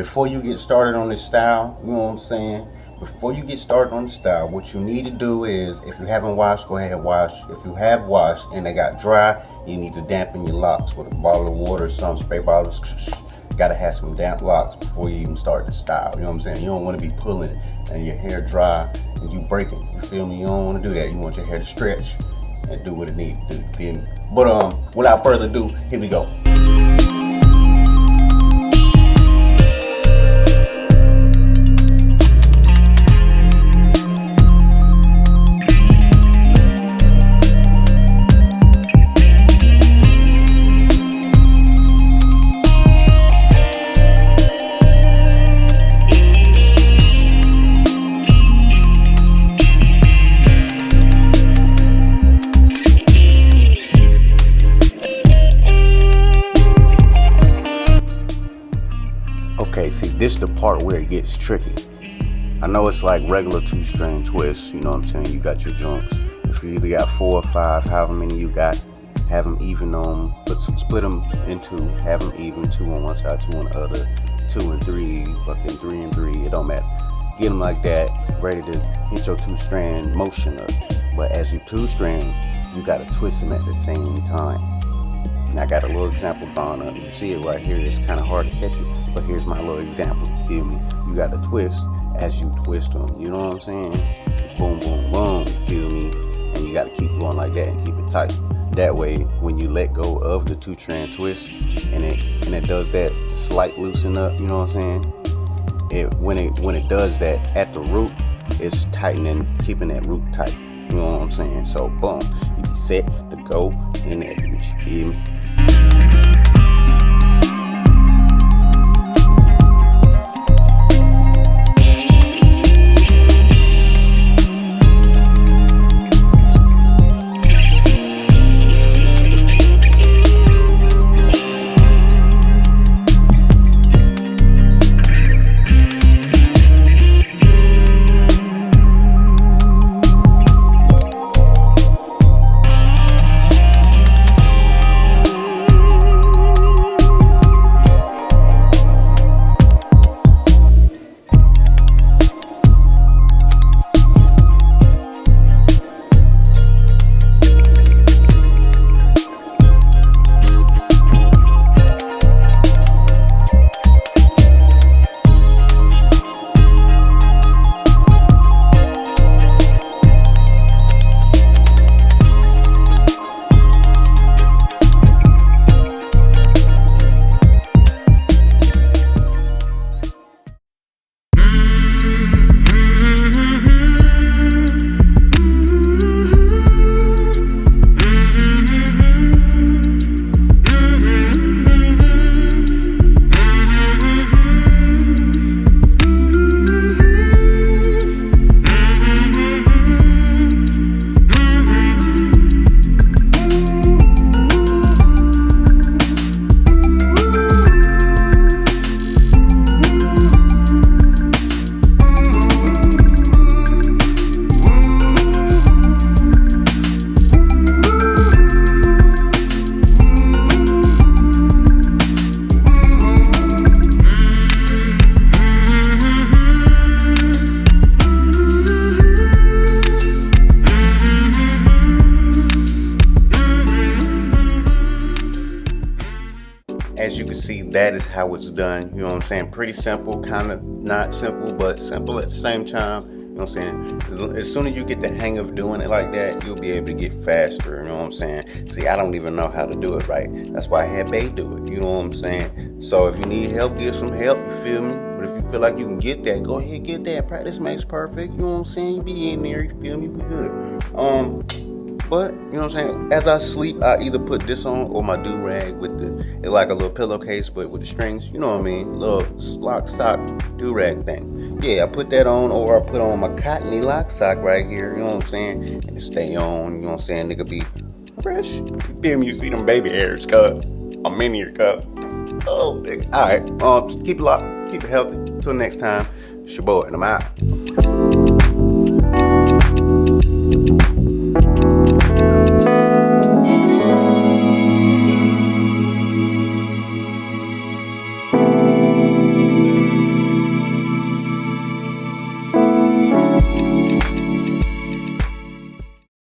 before you get started on this style, you know what I'm saying? Before you get started on the style, what you need to do is, if you haven't washed, go ahead and wash. If you have washed and they got dry, you need to dampen your locks with a bottle of water or some spray bottles. Gotta have some damp locks before you even start the style. You know what I'm saying? You don't want to be pulling it and your hair dry and you breaking. You feel me? You don't want to do that. You want your hair to stretch and do what it needs to do. You feel me? But without further ado, here we go. Okay, see, this is the part where it gets tricky. I know it's like regular 2-strand twists, you know what I'm saying? You got your joints. If you either got 4 or 5, however many you got, have them even on, but split them in 2, have them even, 2 on one side, 2 on the other, 2 and 3, fucking 3 and 3, it don't matter. Get them like that, ready to hit your 2-strand motion up. But as you 2-strand, you gotta twist them at the same time. And I got a little example drawn up. You see it right here. It's kind of hard to catch it, but here's my little example. You feel me? You got to twist as you twist them. You know what I'm saying? Boom, boom, boom. You feel me? And you got to keep going like that and keep it tight. That way, when you let go of the 2-strand twist, and it does that slight loosen up. You know what I'm saying? When it does that at the root, it's tightening, keeping that root tight. You know what I'm saying? So boom, you be set to go in that bitch. You feel me? As you can see, that is how it's done. You know what I'm saying? Pretty simple, kind of not simple, but simple at the same time. You know what I'm saying? As soon as you get the hang of doing it like that, you'll be able to get faster. You know what I'm saying? See, I don't even know how to do it right. That's why I had Braid do it. You know what I'm saying? So if you need help, get some help. You feel me? But if you feel like you can get that, go ahead, get that. Practice makes perfect. You know what I'm saying? You be in there. You feel me? Be good. But, you know what I'm saying, as I sleep, I either put this on or my do-rag with it's like a little pillowcase, but with the strings, you know what I mean, little lock sock do-rag thing. Yeah, I put that on, or I put on my cottony lock sock right here, you know what I'm saying, and it stay on, you know what I'm saying, nigga be fresh. You feel me? You see them baby hairs, cuz. I'm in here, cuz. Oh, nigga. All right, just keep it locked, keep it healthy. Until next time, it's your boy, and I'm out.